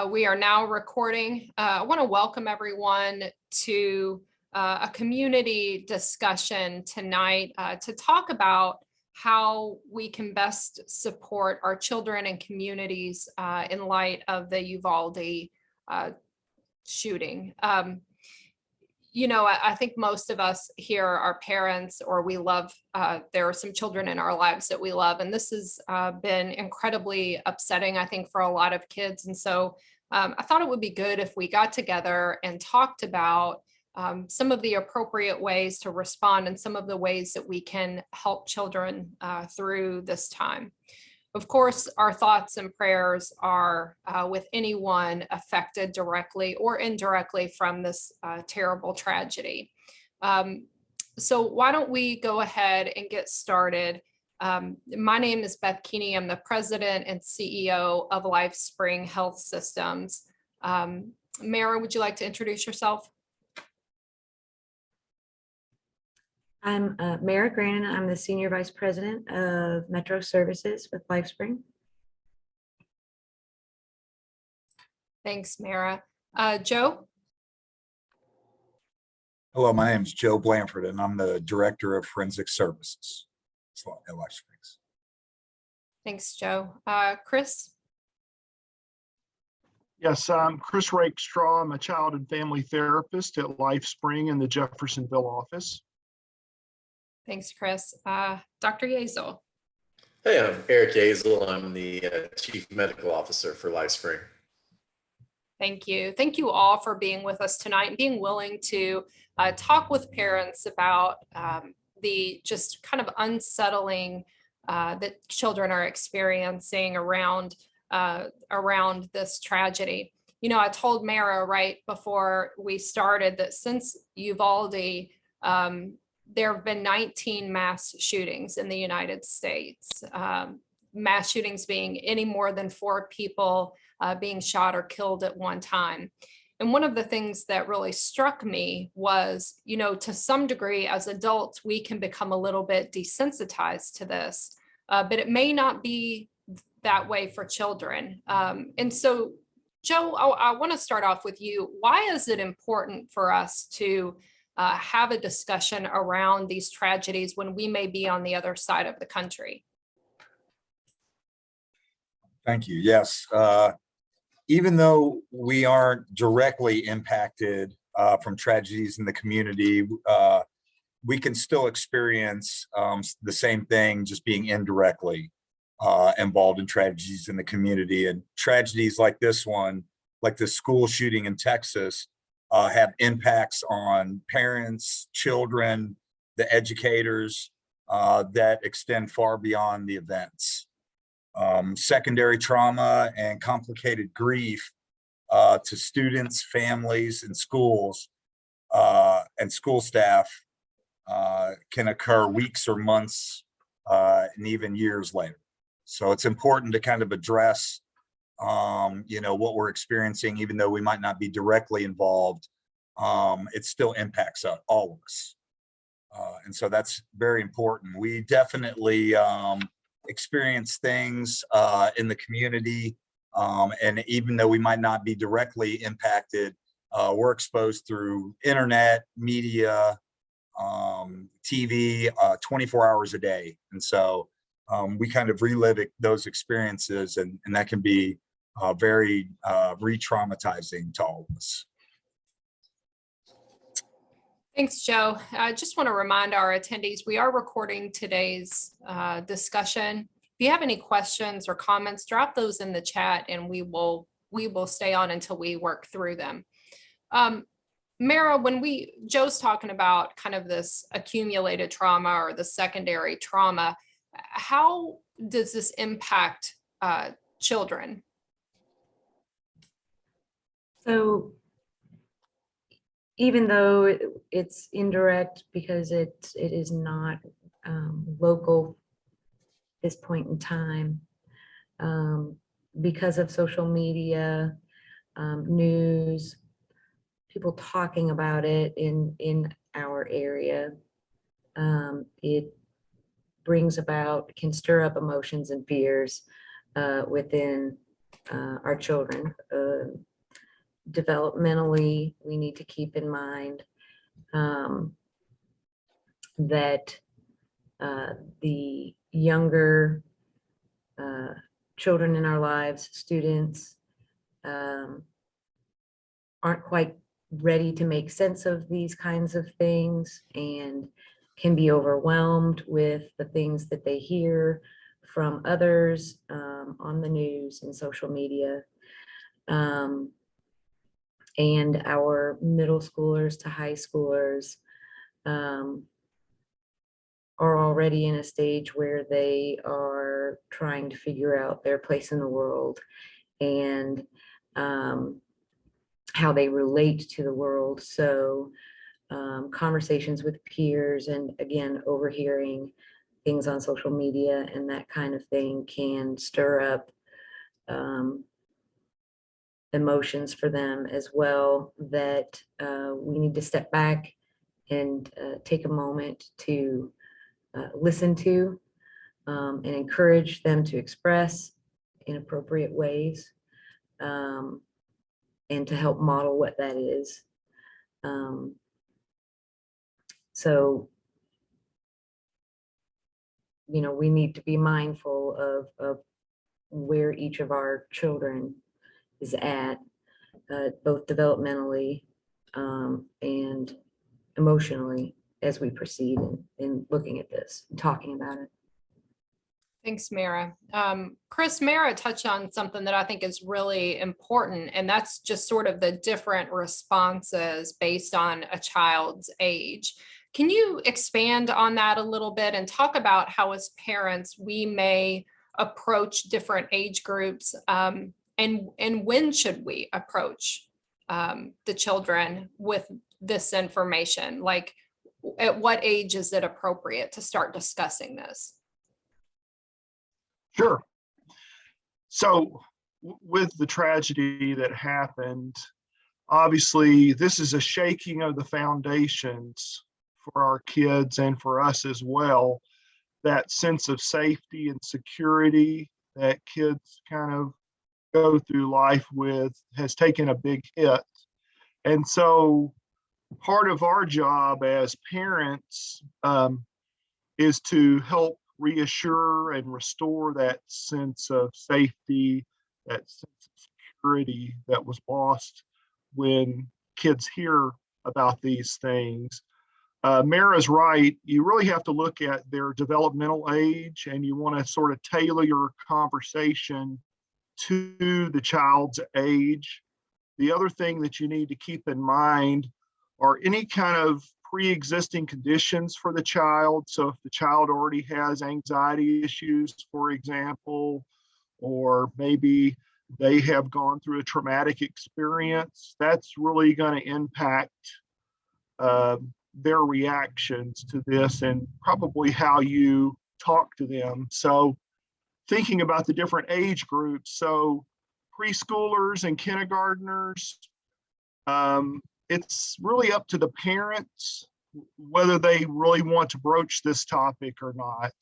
We are now recording. I want to welcome everyone to a community discussion tonight to talk about how we can best support our children and communities in light of the Uvalde shooting. I think most of us here are parents, or we love, there are some children in our lives that we love. And this has been incredibly upsetting, I think, for a lot of kids. And so I thought it would be good if we got together and talked about some of the appropriate ways to respond and some of the ways that we can help children through this time. Of course, our thoughts and prayers are with anyone affected directly or indirectly from this terrible tragedy. So why don't we go ahead and get started? My name is Beth Keeney. I'm the president and CEO of LifeSpring Health Systems. Mara, would you like to introduce yourself? I'm Mara Grannon. I'm the Senior Vice President of Metro Services with LifeSpring. Thanks, Mara. Joe? Hello, my name is Joe Blanford, and I'm the Director of Forensic Services at LifeSpring. Thanks, Joe. Chris? Yes, I'm Chris Rakestraw. I'm a child and family therapist at LifeSpring in the Jeffersonville office. Thanks, Chris. Dr. Yezel. Hey, I'm Eric Yezel. I'm the Chief Medical Officer for LifeSpring. Thank you. Thank you all for being with us tonight and being willing to talk with parents about the just kind of unsettling that children are experiencing around this tragedy. I told Mara right before we started that since Uvalde, there have been 19 mass shootings in the United States, mass shootings being any more than 4 people being shot or killed at one time. And one of the things that really struck me was, to some degree as adults, we can become a little bit desensitized to this, but it may not be that way for children. And so, Joe, I want to start off with you. Why is it important for us to have a discussion around these tragedies when we may be on the other side of the country? Thank you. Yes. Even though we aren't directly impacted from tragedies in the community, we can still experience the same thing, just being indirectly involved in tragedies in the community. And tragedies like this one, like the school shooting in Texas, have impacts on parents, children, the educators that extend far beyond the events. Secondary trauma and complicated grief to students, families, and schools and school staff can occur weeks or months and even years later. So it's important to kind of address what we're experiencing, even though we might not be directly involved, it still impacts all of us. And so that's very important. We definitely experience things in the community. And even though we might not be directly impacted, we're exposed through internet, media, TV, 24 hours a day. And so we kind of relive those experiences, and that can be very re-traumatizing to all of us. Thanks, Joe. I just want to remind our attendees, we are recording today's discussion. If you have any questions or comments, drop those in the chat and we will stay on until we work through them. Mara, when Joe's talking about kind of this accumulated trauma or the secondary trauma, how does this impact children? So even though it's indirect because it is not local at this point in time, because of social media, news, people talking about it in our area, it can stir up emotions and fears within our children. Developmentally, we need to keep in mind that the younger children in our lives, students, aren't quite ready to make sense of these kinds of things and can be overwhelmed with the things that they hear from others on the news and social media. And our middle schoolers to high schoolers are already in a stage where they are trying to figure out their place in the world and how they relate to the world. So conversations with peers and again, overhearing things on social media and that kind of thing can stir up emotions for them as well, that we need to step back and take a moment to listen to and encourage them to express in appropriate ways, and to help model what that is. So, you know, we need to be mindful of where each of our children is at, both developmentally and emotionally as we proceed in looking at this and talking about it. Thanks, Mara. Chris, Mara touched on something that I think is really important, and that's just sort of the different responses based on a child's age. Can you expand on that a little bit and talk about how as parents we may approach different age groups, and when should we approach the children with this information? Like, at what age is it appropriate to start discussing this? Sure. So with the tragedy that happened, obviously this is a shaking of the foundations for our kids and for us as well. That sense of safety and security that kids kind of go through life with has taken a big hit. And so part of our job as parents is to help reassure and restore that sense of safety, that sense of security that was lost when kids hear about these things. Mara's right. You really have to look at their developmental age, and you want to sort of tailor your conversation to the child's age. The other thing that you need to keep in mind are any kind of pre-existing conditions for the child. So if the child already has anxiety issues, for example, or maybe they have gone through a traumatic experience, that's really going to impact their reactions to this and probably how you talk to them. So thinking about the different age groups, so preschoolers and kindergartners, it's really up to the parents whether they really want to broach this topic or not.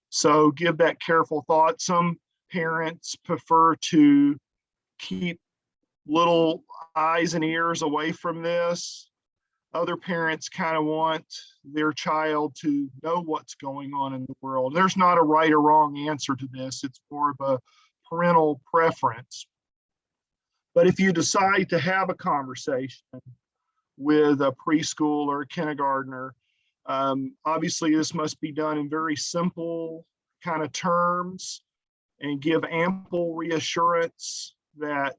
So give that careful thought. Some parents prefer to keep little eyes and ears away from this. Other parents kind of want their child to know what's going on in the world. There's not a right or wrong answer to this. It's more of a parental preference. But if you decide to have a conversation with a preschool or a kindergartner, obviously this must be done in very simple kind of terms and give ample reassurance that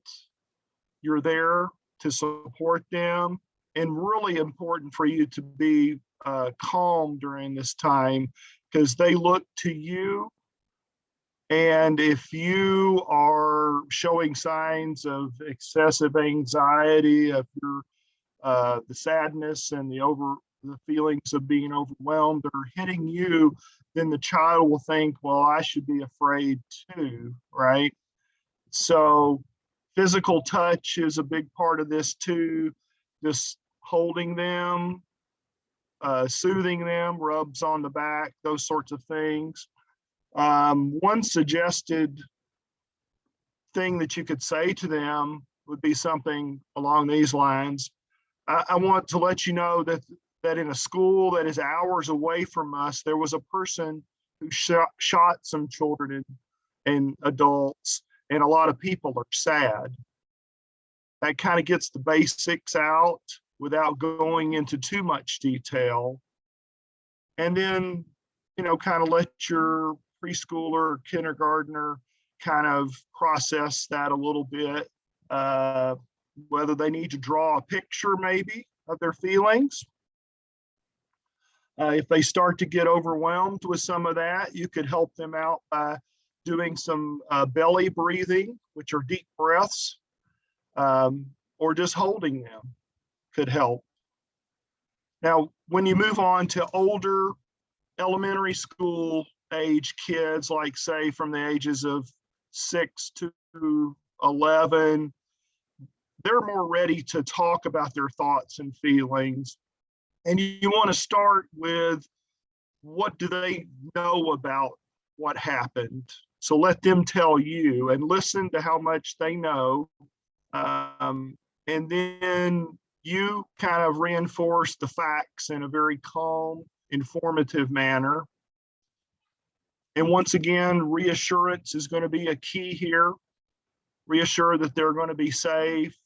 you're there to support them. And really important for you to be calm during this time, because they look to you. And if you are showing signs of excessive anxiety, if you're the sadness and the feelings of being overwhelmed are hitting you, then the child will think, well, I should be afraid too, right? So physical touch is a big part of this too. Just holding them, soothing them, rubs on the back, those sorts of things. One suggested thing that you could say to them would be something along these lines. I want to let you know that in a school that is hours away from us, there was a person who shot some children and adults, and a lot of people are sad. That kind of gets the basics out without going into too much detail. And then, kind of let your preschooler or kindergartner kind of process that a little bit, whether they need to draw a picture maybe of their feelings. If they start to get overwhelmed with some of that, you could help them out by doing some belly breathing, which are deep breaths, or just holding them could help. Now, when you move on to older elementary school age kids, like say from the ages of 6 to 11, they're more ready to talk about their thoughts and feelings. And you want to start with, what do they know about what happened? So let them tell you and listen to how much they know. And then you kind of reinforce the facts in a very calm, informative manner. And once again, reassurance is going to be a key here. Reassure that they're going to be safe.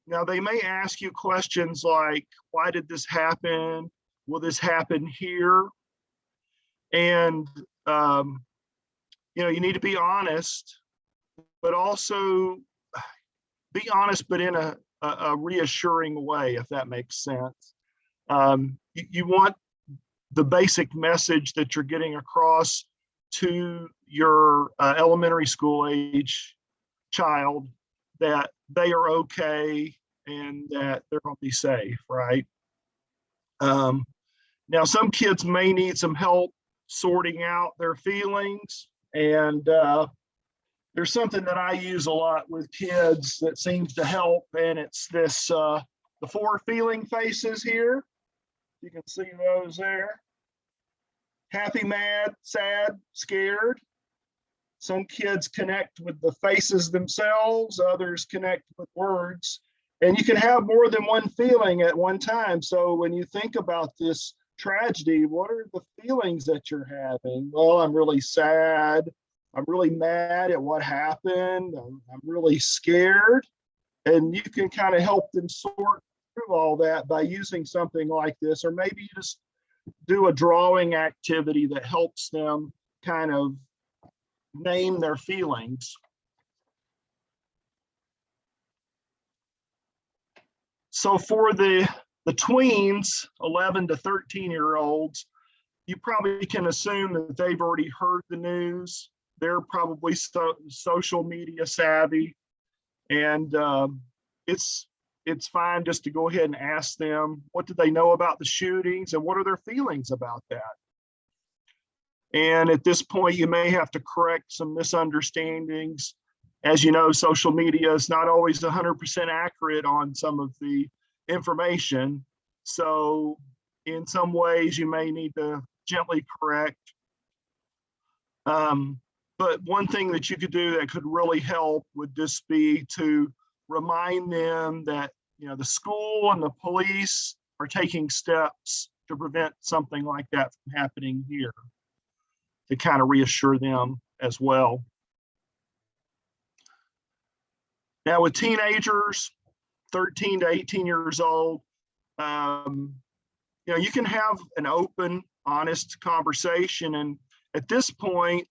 Now, they may ask you questions like, why did this happen? Will this happen here? And, you need to be honest, but also be honest, but in a reassuring way, if that makes sense. You want the basic message that you're getting across to your elementary school age child, that they are okay and that they're going to be safe, right? Now, some kids may need some help sorting out their feelings, and there's something that I use a lot with kids that seems to help, and it's this, the 4 feeling faces here. You can see those there. Happy, mad, sad, scared. Some kids connect with the faces themselves, others connect with words. And you can have more than one feeling at one time. So when you think about this tragedy, what are the feelings that you're having? Well, I'm really sad. I'm really mad at what happened. I'm really scared. And you can kind of help them sort through all that by using something like this, or maybe you just do a drawing activity that helps them kind of name their feelings. So for the tweens, 11 to 13-year-olds, you probably can assume that they've already heard the news. They're probably social media savvy, and it's fine just to go ahead and ask them, what do they know about the shootings and what are their feelings about that? And at this point, you may have to correct some misunderstandings. As you know, social media is not always 100% accurate on some of the information. So in some ways, you may need to gently correct. But one thing that you could do that could really help would just be to remind them that, the school and the police are taking steps to prevent something like that from happening here, to kind of reassure them as well. Now with teenagers, 13 to 18 years old, you can have an open, honest conversation. And at this point,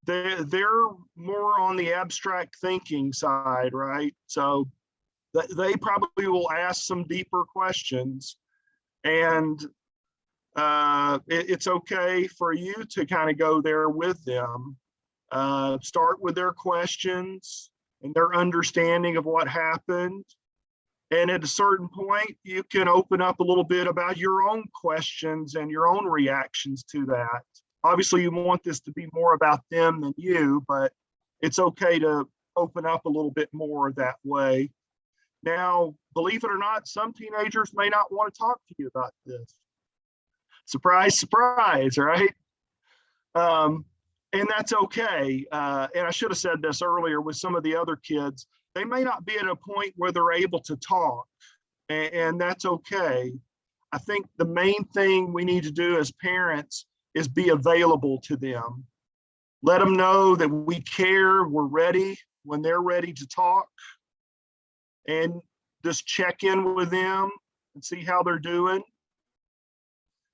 they're more on the abstract thinking side, right? So they probably will ask some deeper questions. And it's okay for you to kind of go there with them. Start with their questions and their understanding of what happened. And at a certain point, you can open up a little bit about your own questions and your own reactions to that. Obviously, you want this to be more about them than you, but it's okay to open up a little bit more that way. Now, believe it or not, some teenagers may not want to talk to you about this. Surprise, surprise, right? And that's okay. And I should have said this earlier with some of the other kids, they may not be at a point where they're able to talk, and that's okay. I think the main thing we need to do as parents is be available to them. Let them know that we care, we're ready when they're ready to talk, and just check in with them and see how they're doing.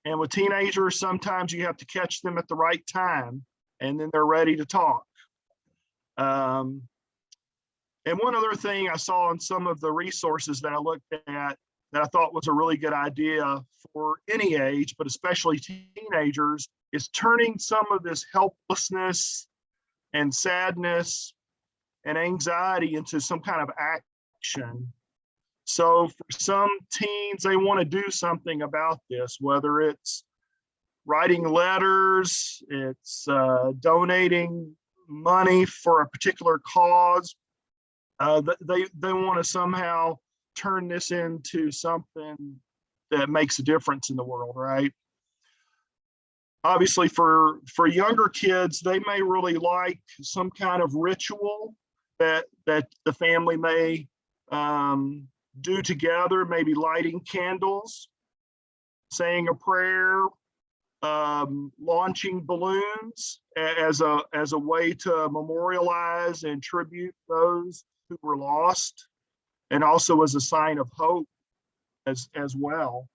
And with teenagers, sometimes you have to catch them at the right time, and then they're ready to talk. And one other thing I saw in some of the resources that I looked at that I thought was a really good idea for any age, but especially teenagers, is turning some of this helplessness and sadness and anxiety into some kind of action. So for some teens, they want to do something about this, whether it's writing letters, it's donating money for a particular cause. They want to somehow turn this into something that makes a difference in the world, right? Obviously, for younger kids, they may really like some kind of ritual that the family may do together, maybe lighting candles, saying a prayer, launching balloons as a way to memorialize and tribute those who were lost, and also as a sign of hope as well.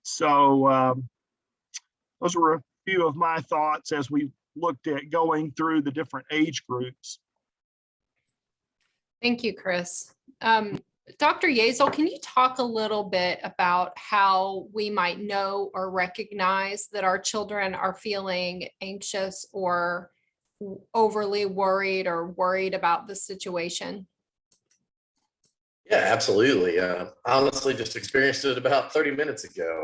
So those were a few of my thoughts as we looked at going through the different age groups. Thank you, Chris. Dr. Yezel, can you talk a little bit about how we might know or recognize that our children are feeling anxious or overly worried or worried about the situation? Yeah, absolutely. I honestly just experienced it about 30 minutes ago.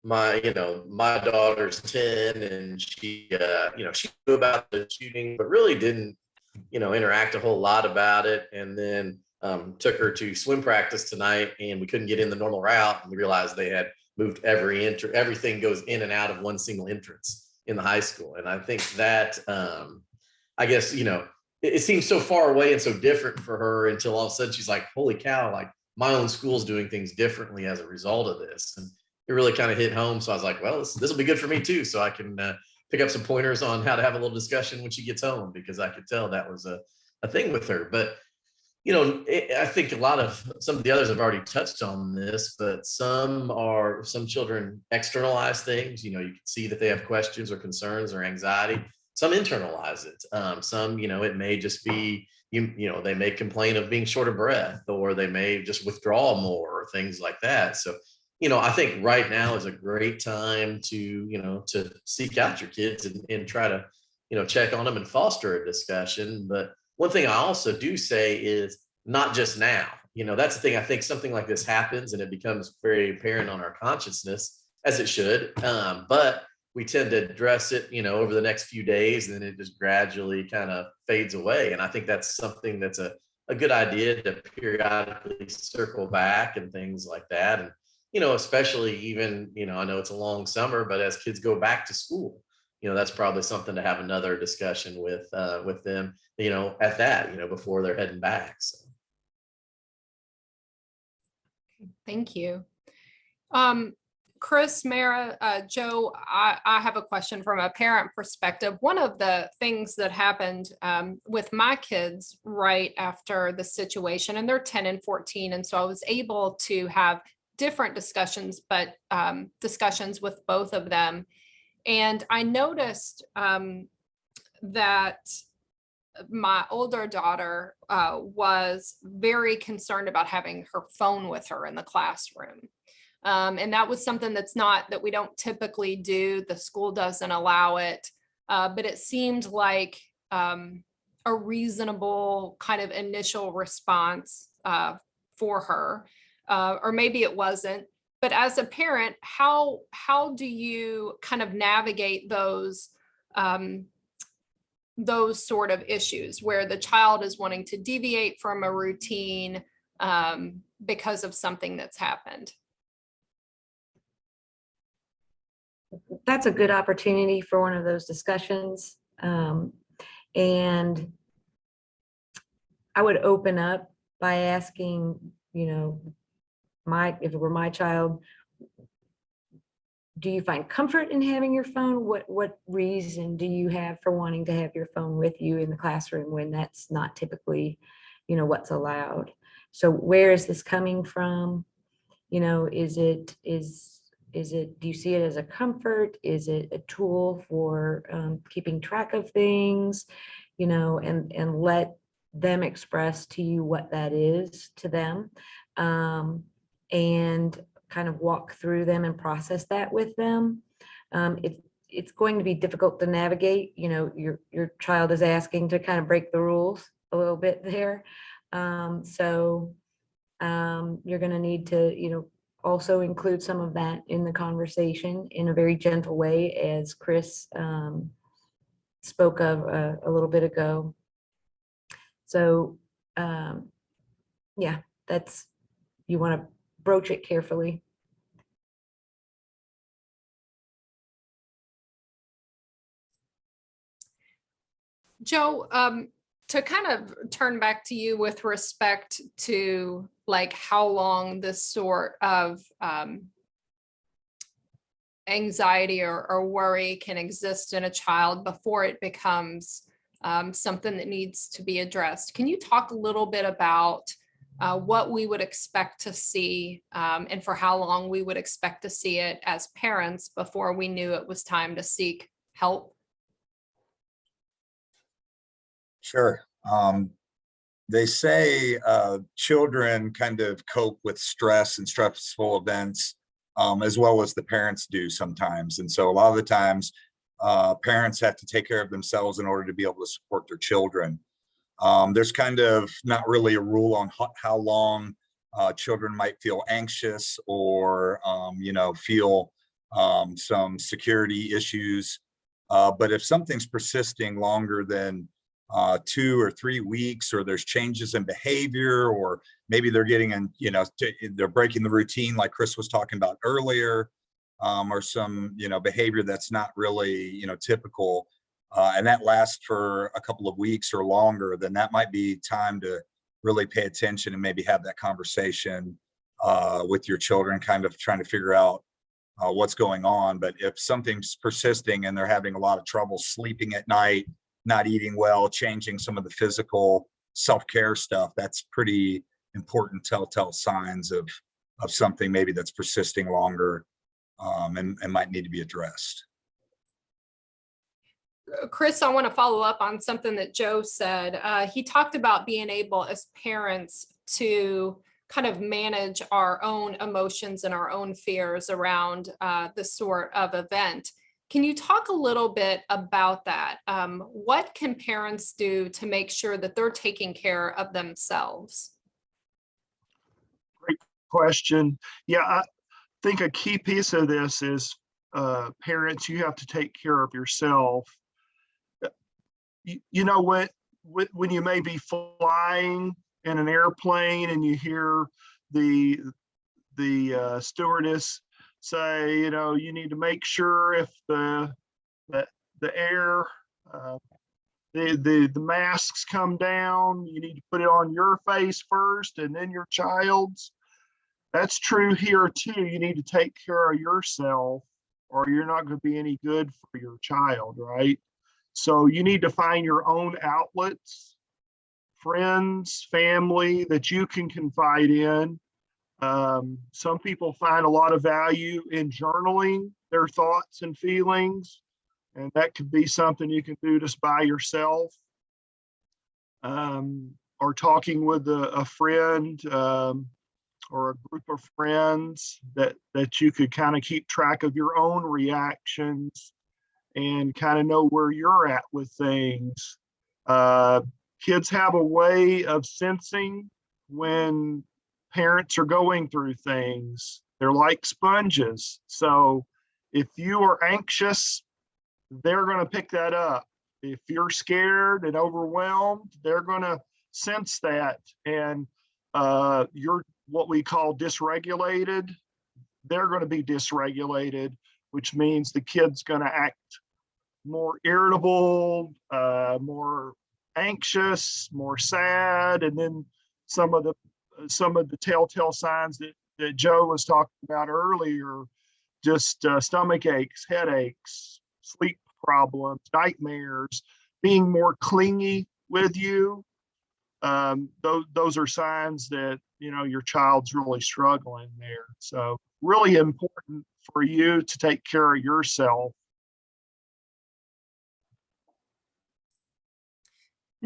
My daughter's 10 and she knew about the shooting, but really didn't, interact a whole lot about it. And then took her to swim practice tonight and we couldn't get in the normal route. And we realized they had moved everything goes in and out of one single entrance in the high school. And I think that, I guess, it seems so far away and so different for her until all of a sudden she's like, holy cow, like my own school's doing things differently as a result of this. And it really kind of hit home. So I was like, well, this will be good for me too. So I can pick up some pointers on how to have a little discussion when she gets home, because I could tell that was a thing with her. But, I think some of the others have already touched on this, but some children externalize things. You can see that they have questions or concerns or anxiety. Some internalize it. Some, it may just be, they may complain of being short of breath, or they may just withdraw more or things like that. So, I think right now is a great time to seek out your kids and try to, check on them and foster a discussion. But one thing I also do say is not just now. That's the thing. I think something like this happens and it becomes very apparent on our consciousness, as it should. But we tend to address it, over the next few days, and then it just gradually kind of fades away. And I think that's something that's a good idea, to periodically circle back and things like that. And, especially even, I know it's a long summer, but as kids go back to school, that's probably something to have another discussion with them, at that, before they're heading back. So. Thank you. Chris, Mara, Joe, I have a question from a parent perspective. One of the things that happened with my kids right after the situation, and they're 10 and 14, and so I was able to have different discussions, but discussions with both of them. And I noticed that my older daughter was very concerned about having her phone with her in the classroom. And that was something that we don't typically do. The school doesn't allow it, but it seemed like a reasonable kind of initial response for her, or maybe it wasn't. But as a parent, how do you kind of navigate those sort of issues where the child is wanting to deviate from a routine because of something that's happened? That's a good opportunity for one of those discussions. And I would open up by asking, you know, if it were my child, do you find comfort in having your phone? What reason do you have for wanting to have your phone with you in the classroom when that's not typically, you know, what's allowed? So where is this coming from? You know, is it, do you see it as a comfort? Is it a tool for keeping track of things? You know, and let them express to you what that is to them. And kind of walk through them and process that with them. It's going to be difficult to navigate. You know, your child is asking to kind of break the rules a little bit there. So you're going to need to, you know, also include some of that in the conversation in a very gentle way, as Chris spoke of a little bit ago. So yeah, you want to broach it carefully. Joe, to kind of turn back to you with respect to like how long this sort of anxiety or worry can exist in a child before it becomes something that needs to be addressed. Can you talk a little bit about what we would expect to see and for how long we would expect to see it as parents before we knew it was time to seek help? Sure. They say children kind of cope with stress and stressful events as well as the parents do sometimes. And so a lot of the times, parents have to take care of themselves in order to be able to support their children. There's kind of not really a rule on how long children might feel anxious or, you know, feel some security issues. But if something's persisting longer than 2 or 3 weeks, or there's changes in behavior, or maybe they're getting in, you know, they're breaking the routine like Chris was talking about earlier, or some, you know, behavior that's not really, you know, typical, and that lasts for a couple of weeks or longer, then that might be time to really pay attention and maybe have that conversation with your children, kind of trying to figure out what's going on. But if something's persisting and they're having a lot of trouble sleeping at night, not eating well, changing some of the physical self-care stuff, that's pretty important telltale signs of something maybe that's persisting longer, and might need to be addressed. Chris, I want to follow up on something that Joe said. He talked about being able as parents to kind of manage our own emotions and our own fears around this sort of event. Can you talk a little bit about that? What can parents do to make sure that they're taking care of themselves? Great question. Yeah, I think a key piece of this is parents, you have to take care of yourself. You know what, when you may be flying in an airplane and you hear the stewardess say, you know, you need to make sure if the air, the masks come down, you need to put it on your face first and then your child's. That's true here too. You need to take care of yourself or you're not going to be any good for your child, right? So you need to find your own outlets, friends, family that you can confide in. Some people find a lot of value in journaling their thoughts and feelings, and that could be something you can do just by yourself, or talking with a friend or a group of friends that you could kind of keep track of your own reactions and kind of know where you're at with things. Kids have a way of sensing when parents are going through things. They're like sponges. So if you are anxious, they're going to pick that up. If you're scared and overwhelmed, they're going to sense that. And you're what we call more irritable, more anxious, more sad, and then some of the telltale signs that Joe was talking about earlier, just stomach aches, headaches, sleep problems, nightmares, being more clingy with you. Those are signs that, you know, your child's really struggling there. So really important for you to take care of yourself.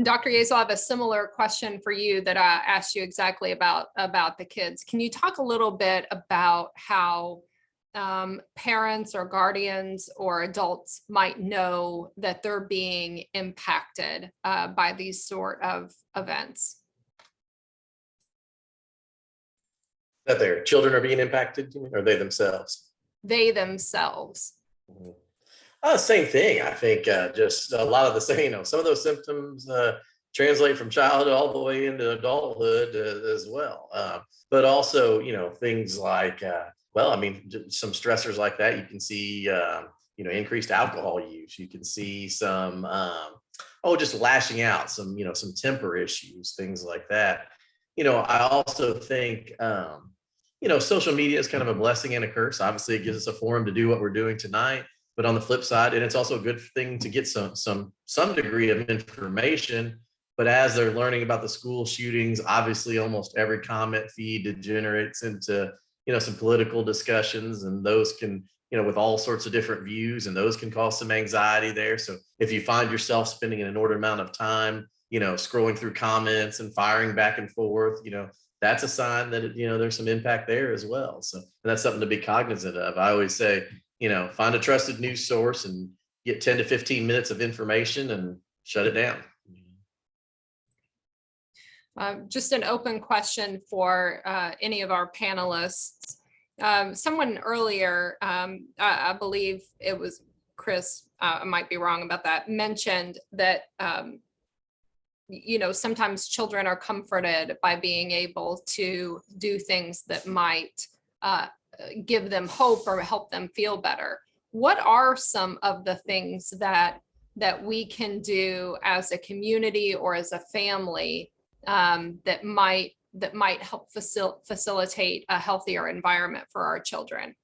Dr. Yazel, I have a similar question for you that I asked you exactly about the kids. Can you talk a little bit about how parents or guardians or adults might know that they're being impacted by these sort of events? That their children are being impacted, or they themselves? They themselves. Mhm. Same thing. I think just a lot of the same, some of those symptoms translate from childhood all the way into adulthood as well. But also, things like, well, I mean, some stressors like that. You can see, increased alcohol use. You can see some, just lashing out, some temper issues, things like that. I also think, social media is kind of a blessing and a curse. Obviously, it gives us a forum to do what we're doing tonight. But on the flip side, and it's also a good thing to get some degree of information. But as they're learning about the school shootings, obviously almost every comment feed degenerates into, some political discussions, and those can, with all sorts of different views, and those can cause some anxiety there. So if you find yourself spending an inordinate amount of time, scrolling through comments and firing back and forth, that's a sign that, there's some impact there as well. So that's something to be cognizant of. I always say, find a trusted news source and get 10 to 15 minutes of information and shut it down. Just an open question for any of our panelists. Someone earlier, I believe it was Chris, I might be wrong about that, mentioned that, sometimes children are comforted by being able to do things that might give them hope or help them feel better. What are some of the things that we can do as a community or as a family that might help facilitate a healthier environment for our children?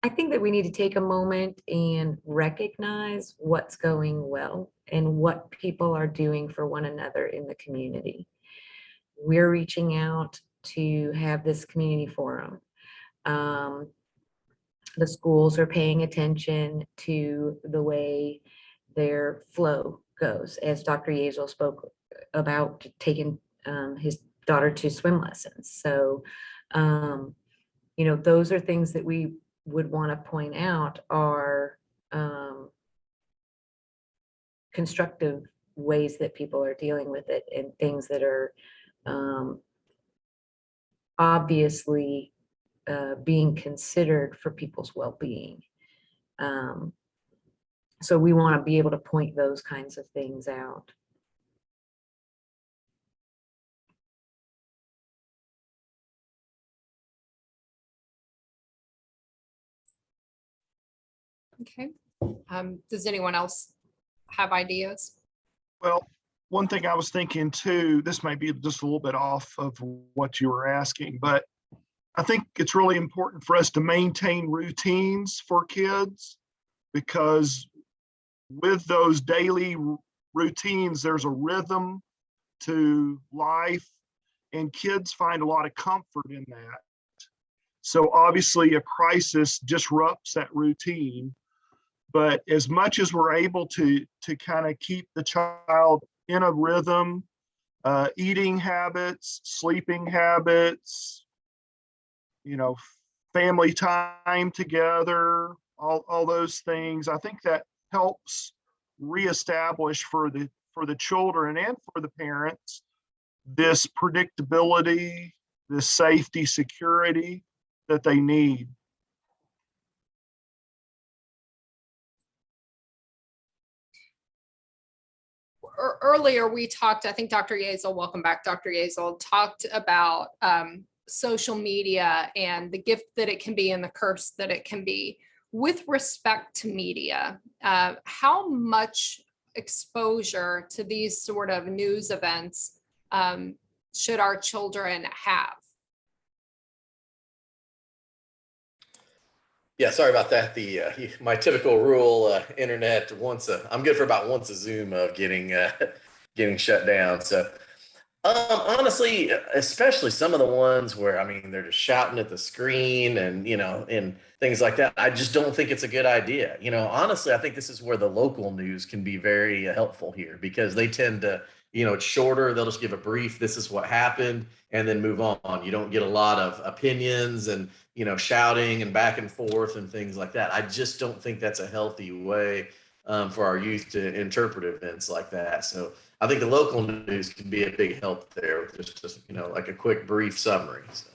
I think that we need to take a moment and recognize what's going well and what people are doing for one another in the community. We're reaching out to have this community forum. The schools are paying attention to the way their flow goes, as Dr. Yazel spoke about taking his daughter to swim lessons. So, those are things that we would want to point out are constructive ways that people are dealing with it, and things that are obviously being considered for people's well-being. So we want to be able to point those kinds of things out. Okay. Does anyone else have ideas? Well, one thing I was thinking too, this may be just a little bit off of what you were asking, but I think it's really important for us to maintain routines for kids, because with those daily routines, there's a rhythm to life, and kids find a lot of comfort in that. So obviously a crisis disrupts that routine, but as much as we're able to kind of keep the child in a rhythm, eating habits, sleeping habits, family time together, all those things, I think that helps reestablish for the children and for the parents this predictability, this safety, security that they need. earlier we talked, I think Dr. Yeazel, welcome back, Dr. Yeazel, talked about social media and the gift that it can be and the curse that it can be. With respect to media, how much exposure to these sort of news events should our children have? Yeah, sorry about that. My typical rule, internet I'm good for about once a Zoom of getting shut down. So honestly, especially some of the ones where, I mean, they're just shouting at the screen and, and things like that. I just don't think it's a good idea. Honestly, I think this is where the local news can be very helpful here, because they tend to, it's shorter. They'll just give a brief, this is what happened, and then move on. You don't get a lot of opinions and, shouting and back and forth and things like that. I just don't think that's a healthy way for our youth to interpret events like that. So I think the local news can be a big help there with just like a quick brief summary. So.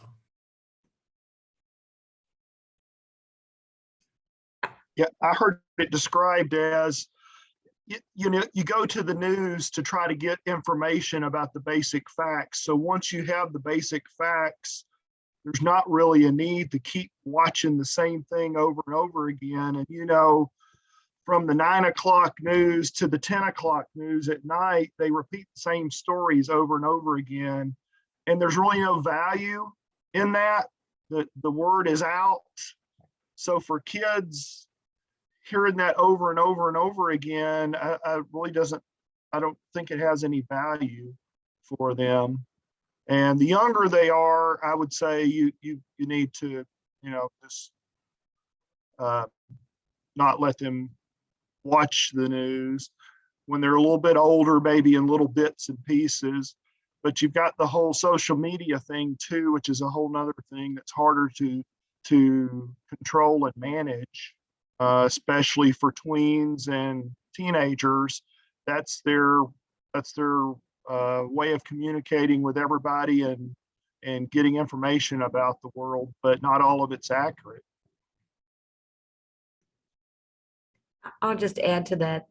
Yeah, I heard it described as, you go to the news to try to get information about the basic facts. So once you have the basic facts, there's not really a need to keep watching the same thing over and over again. And, from the 9 o'clock news to the 10 o'clock news at night, they repeat the same stories over and over again. And there's really no value in that. The word is out. So for kids, hearing that over and over and over again, I don't think it has any value for them. And the younger they are, I would say you need to, just not let them watch the news. When they're a little bit older, maybe in little bits and pieces. But you've got the whole social media thing too, which is a whole nother thing that's harder to control and manage, especially for tweens and teenagers. That's their way of communicating with everybody and getting information about the world, but not all of it's accurate. I'll just add to that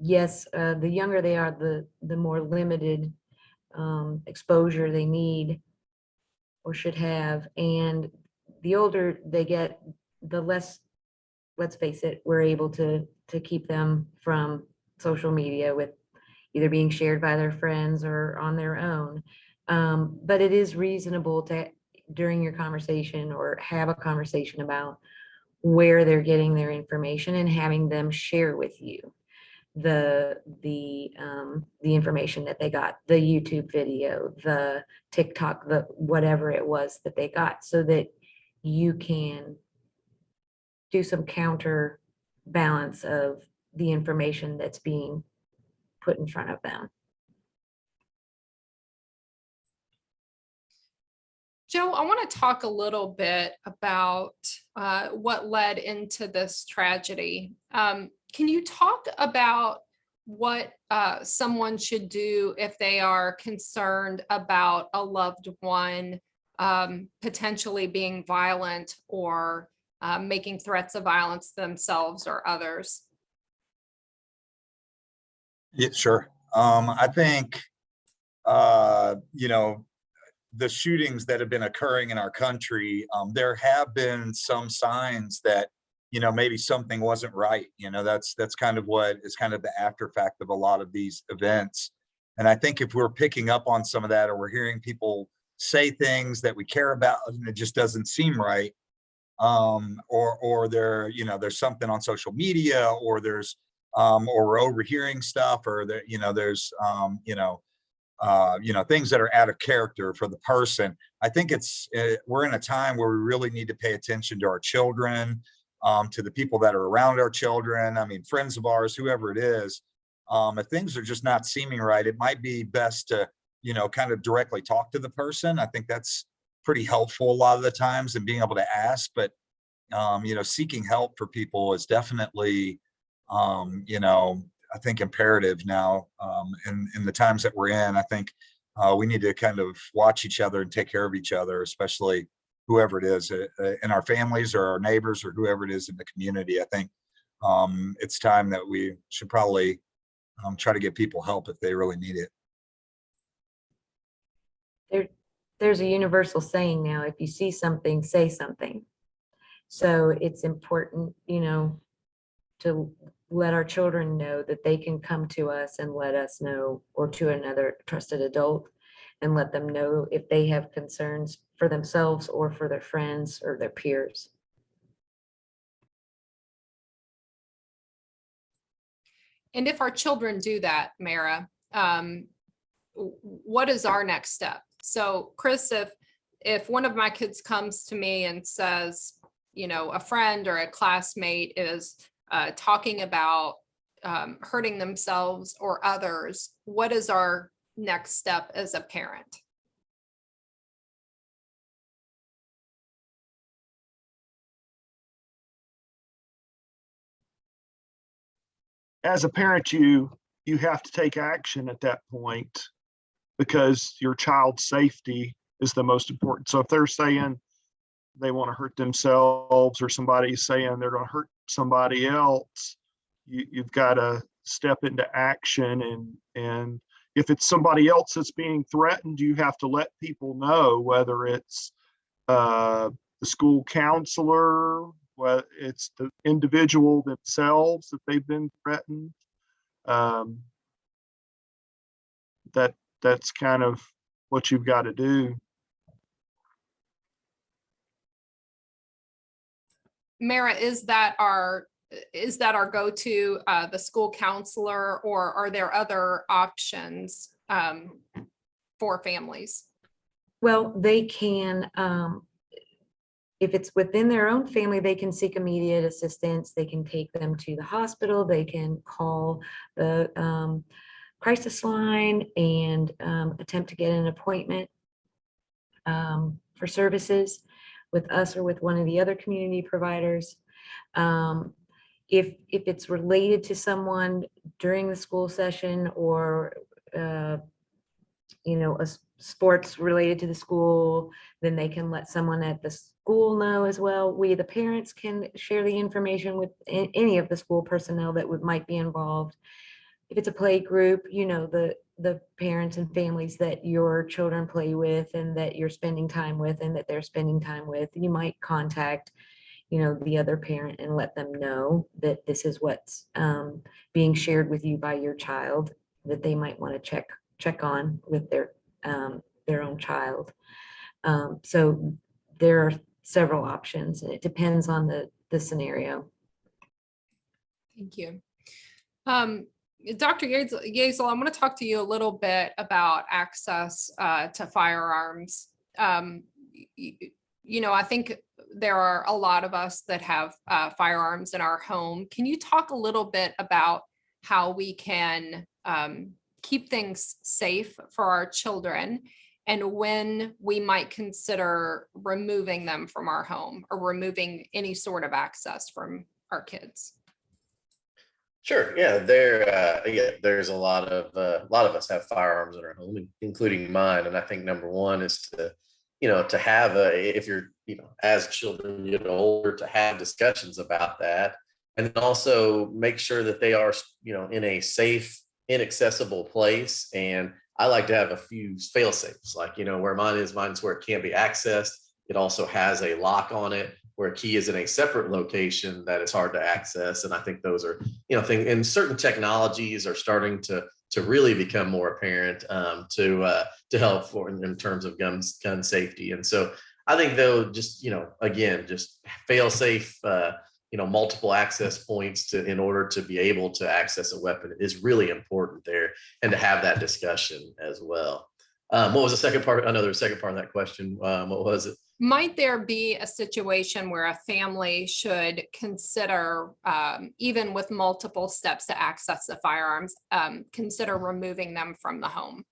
yes, the younger they are, the more limited exposure they need or should have, and the older they get, the less, let's face it, we're able to keep them from social media with either being shared by their friends or on their own. But it is reasonable to, during your conversation, or have a conversation about where they're getting their information and having them share with you the information that they got, the YouTube video, the TikTok, the whatever it was that they got, so that you can do some counterbalance of the information that's being put in front of them. Joe, I want to talk a little bit about what led into this tragedy. Can you talk about what someone should do if they are concerned about a loved one potentially being violent or making threats of violence themselves or others? Yeah, sure. I think, the shootings that have been occurring in our country, there have been some signs that, maybe something wasn't right. That's kind of what is kind of the after fact of a lot of these events. And I think if we're picking up on some of that, or we're hearing people say things that we care about and it just doesn't seem right, or there's something on social media, or there's or we're overhearing stuff, or there's things that are out of character for the person. I think we're in a time where we really need to pay attention to our children, to the people that are around our children. I mean, friends of ours, whoever it is. If things are just not seeming right, it might be best to, kind of directly talk to the person. I think that's pretty helpful a lot of the times, and being able to ask. But seeking help for people is definitely, I think imperative now, in the times that we're in. I think we need to kind of watch each other and take care of each other, especially whoever it is in our families or our neighbors or whoever it is in the community. I think it's time that we should probably try to get people help if they really need it. There's a universal saying now, if you see something, say something. So it's important, to let our children know that they can come to us and let us know, or to another trusted adult, and let them know if they have concerns for themselves or for their friends or their peers. And if our children do that, Mara, what is our next step? So Chris, if one of my kids comes to me and says, a friend or a classmate is talking about hurting themselves or others, what is our next step as a parent? As a parent, you have to take action at that point, because your child's safety is the most important. So if they're saying they want to hurt themselves, or somebody's saying they're going to hurt somebody else, you've got to step into action. And if it's somebody else that's being threatened, you have to let people know, whether it's the school counselor, whether it's the individual themselves that they've been threatened. That's kind of what you've got to do. Mara, is that our go-to, the school counselor, or are there other options for families? Well, they can, if it's within their own family, they can seek immediate assistance. They can take them to the hospital. They can call the crisis line and attempt to get an appointment for services with us or with one of the other community providers. If it's related to someone during the school session, or a sports related to the school, then they can let someone at the school know as well. We, the parents, can share the information with any of the school personnel that might be involved. If it's a play group, the parents and families that your children play with and that you're spending time with and that they're spending time with, you might contact, the other parent and let them know that this is what's being shared with you by your child, that they might want to check on with their own child. So there are several options, and it depends on the scenario. Thank you. Dr. Yazel, I want to talk to you a little bit about access to firearms. I think there are a lot of us that have firearms in our home. Can you talk a little bit about how we can keep things safe for our children, and when we might consider removing them from our home, or removing any sort of access from our kids? Sure. Yeah, there's a lot of us have firearms in our home, including mine. And I think number one is to have if you're, as children get older, to have discussions about that, and then also make sure that they are, in a safe, inaccessible place. And I like to have a few fail safes, like, where mine's where it can't be accessed. It also has a lock on it, where a key is in a separate location that is hard to access. And I think those are, things, and certain technologies are starting to really become more apparent to help in terms of gun safety. And so I think though, just, again, just fail safe, multiple access points in order to be able to access a weapon is really important there, and to have that discussion as well. What was the second part? Another second part of that question. What was it? Might there be a situation where a family should consider, even with multiple steps to access the firearms, consider removing them from the home?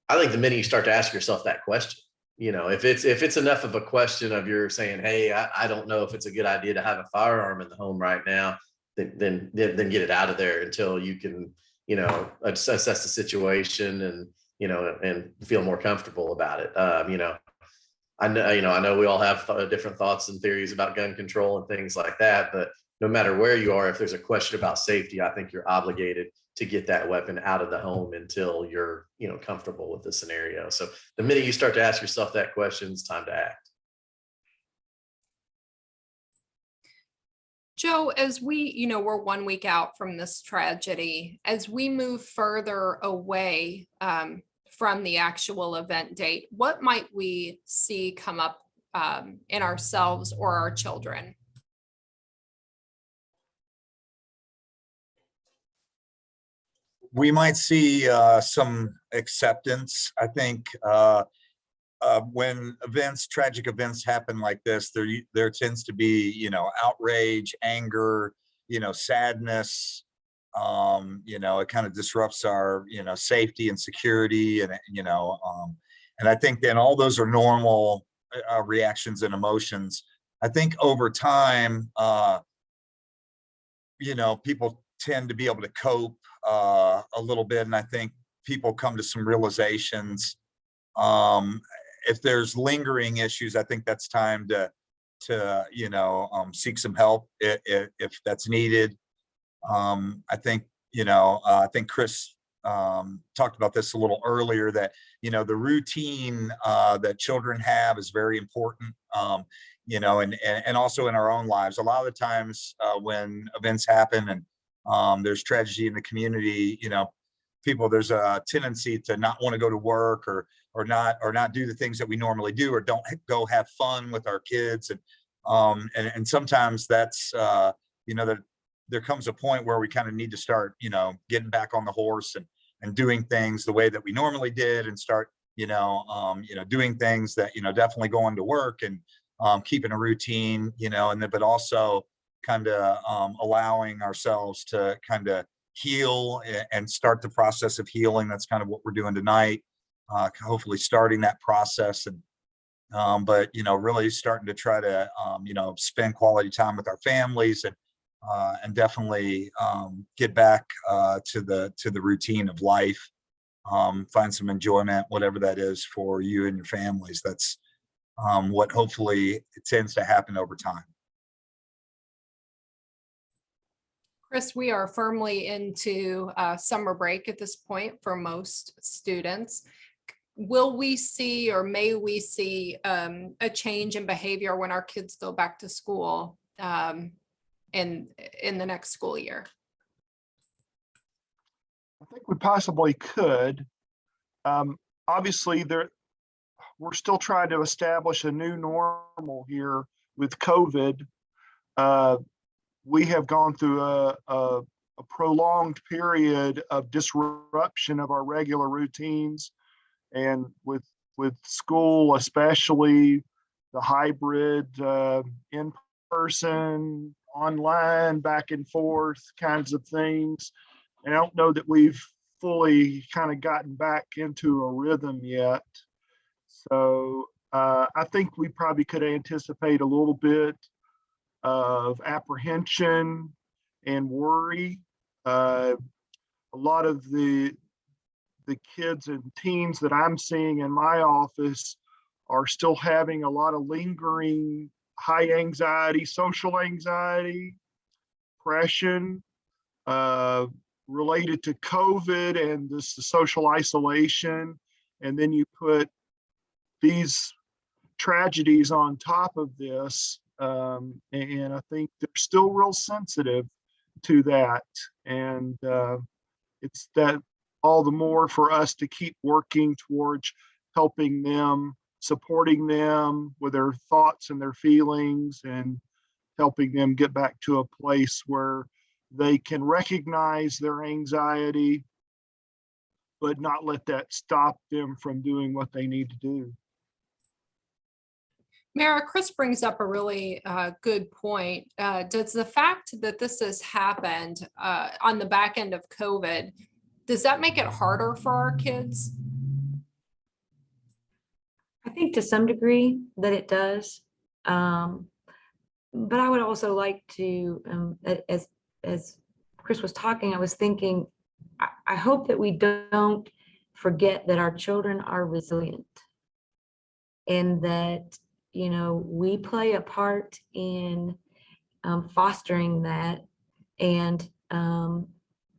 I think the minute you start to ask yourself that question, if it's enough of a question of you're saying, hey, I don't know if it's a good idea to have a firearm in the home right now, then get it out of there until you can, assess the situation and, and feel more comfortable about it. I know we all have different thoughts and theories about gun control and things like that, but no matter where you are, if there's a question about safety, I think you're obligated to get that weapon out of the home until you're, comfortable with the scenario. So the minute you start to ask yourself that question, it's time to act. Joe, as we're 1 week out from this tragedy, as we move further away from the actual event date, what might we see come up in ourselves or our children? We might see some acceptance. I think when tragic events happen like this, there tends to be, outrage, anger, sadness. It kind of disrupts our, safety and security, and and I think then all those are normal reactions and emotions. I think over time, people tend to be able to cope a little bit, and I think people come to some realizations. If there's lingering issues, I think that's time to seek some help if that's needed. I think Chris talked about this a little earlier, that the routine that children have is very important. And also in our own lives, a lot of the times when events happen and there's tragedy in the community, there's a tendency to not want to go to work or not do the things that we normally do, or don't go have fun with our kids. And sometimes that's that there comes a point where we kind of need to start getting back on the horse and doing things the way that we normally did, and start doing things that definitely going to work and keeping a routine, but also kind of allowing ourselves to kind of heal and start the process of healing. That's kind of what we're doing tonight, hopefully starting that process. And but really starting to try to spend quality time with our families, and definitely get back to the routine of life. Find some enjoyment, whatever that is for you and your families. That's what hopefully it tends to happen over time. Chris, we are firmly into summer break at this point for most students. Will we see, or may we see a change in behavior when our kids go back to school in the next school year? I think we possibly could. Obviously, we're still trying to establish a new normal here with COVID. We have gone through a prolonged period of disruption of our regular routines, and with school, especially the hybrid, in-person, online, back and forth kinds of things. And I don't know that we've fully kind of gotten back into a rhythm yet. So I think we probably could anticipate a little bit of apprehension and worry. A lot of the kids and teens that I'm seeing in my office are still having a lot of lingering high anxiety, social anxiety, depression, related to COVID and the social isolation. And then you put these tragedies on top of this, and I think they're still real sensitive to that. And it's that all the more for us to keep working towards helping them, supporting them with their thoughts and their feelings, and helping them get back to a place where they can recognize their anxiety, but not let that stop them from doing what they need to do. Mara, Chris brings up a really good point. Does the fact that this has happened on the back end of COVID, does that make it harder for our kids? I think to some degree that it does. But I would also like to, as Chris was talking, I was thinking, I hope that we don't forget that our children are resilient, and that, we play a part in fostering that. And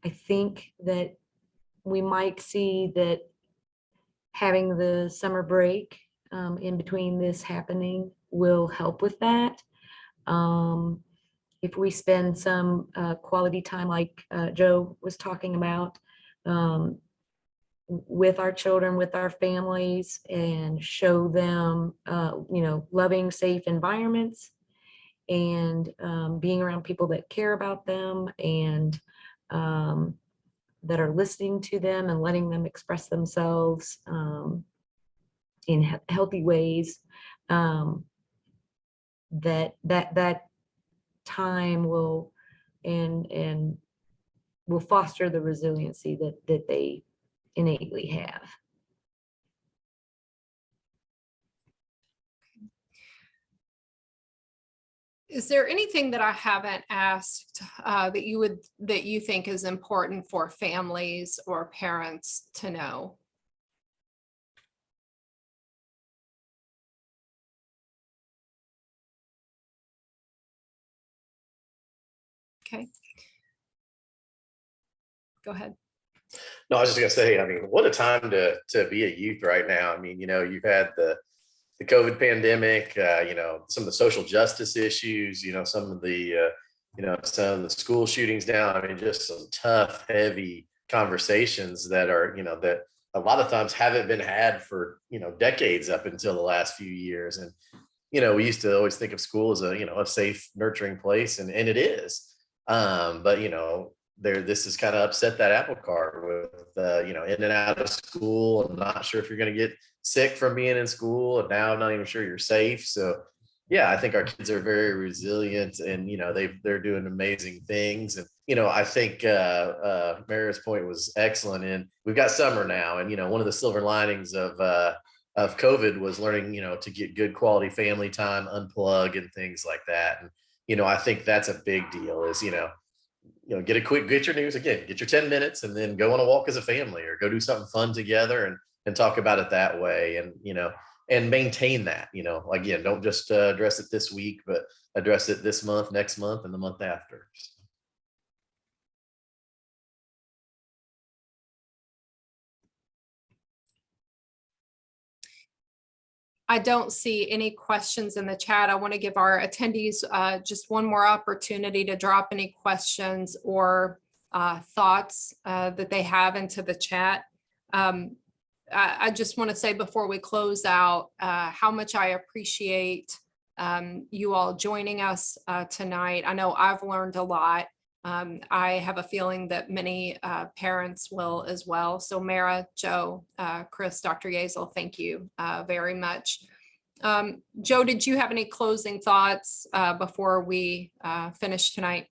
I think that we might see that having the summer break in between this happening will help with that. If we spend some quality time, like Joe was talking about, with our children, with our families, and show them, loving, safe environments, and being around people that care about them, and that are listening to them and letting them express themselves in healthy ways, that time will and will foster the resiliency that they innately have. Is there anything that I haven't asked that you think is important for families or parents to know? Okay. Go ahead. No, I was just gonna say, I mean, what a time to be a youth right now. I mean, you've had the COVID pandemic, some of the social justice issues, some of the some of the school shootings now. I mean, just some tough, heavy conversations that are, that a lot of times haven't been had for, decades up until the last few years. And, we used to always think of school as a safe, nurturing place, and it is. But this has kind of upset that apple cart with in and out of school. I'm not sure if you're going to get sick from being in school, and now I'm not even sure you're safe. So yeah, I think our kids are very resilient, and they're doing amazing things. And I think Mara's point was excellent. And we've got summer now, and one of the silver linings of COVID was learning to get good quality family time, unplug, and things like that. And I think that's a big deal. Is get your news again, get your 10 minutes, and then go on a walk as a family, or go do something fun together, and talk about it that way. And and maintain that. Again, don't just address it this week, but address it this month, next month, and the month after. I don't see any questions in the chat. I want to give our attendees just one more opportunity to drop any questions or thoughts that they have into the chat. I just want to say before we close out how much I appreciate you all joining us tonight. I know I've learned a lot. I have a feeling that many parents will as well. So Mara, Joe, Chris, Dr. Yazel, thank you very much. Joe, did you have any closing thoughts before we finish tonight?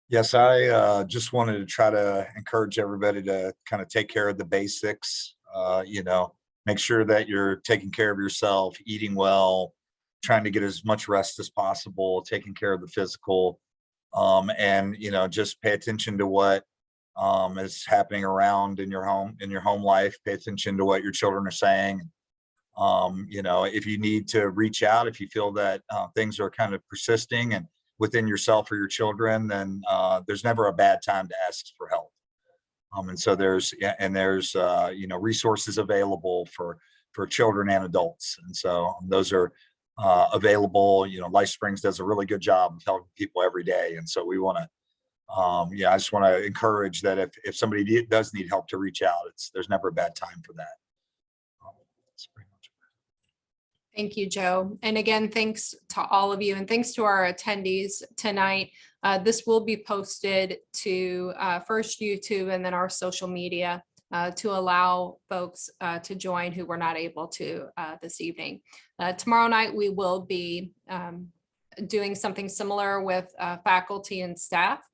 Yes, I just wanted to try to encourage everybody to kind of take care of the basics, make sure that you're taking care of yourself, eating well, trying to get as much rest as possible, taking care of the physical, and just pay attention to what is happening around in your home life. Pay attention to what your children are saying. If you need to reach out, if you feel that things are kind of persisting and within yourself or your children, then there's never a bad time to ask for help. And so there's resources available for children and adults, and so those are available. LifeSprings does a really good job of helping people every day, and so we want to I just want to encourage that if somebody does need help, to reach out. There's never a bad time for that. That's pretty much it. Thank you, Joe. And again, thanks to all of you, and thanks to our attendees tonight. This will be posted to first YouTube and then our social media to allow folks to join who were not able to this evening. Tomorrow night, we will be doing something similar with faculty and staff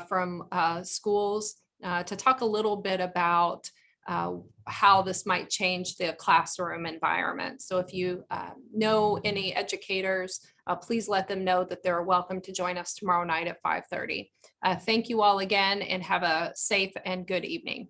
from schools to talk a little bit about how this might change the classroom environment. So if you know any educators, please let them know that they're welcome to join us tomorrow night at 5:30. Thank you all again, and have a safe and good evening.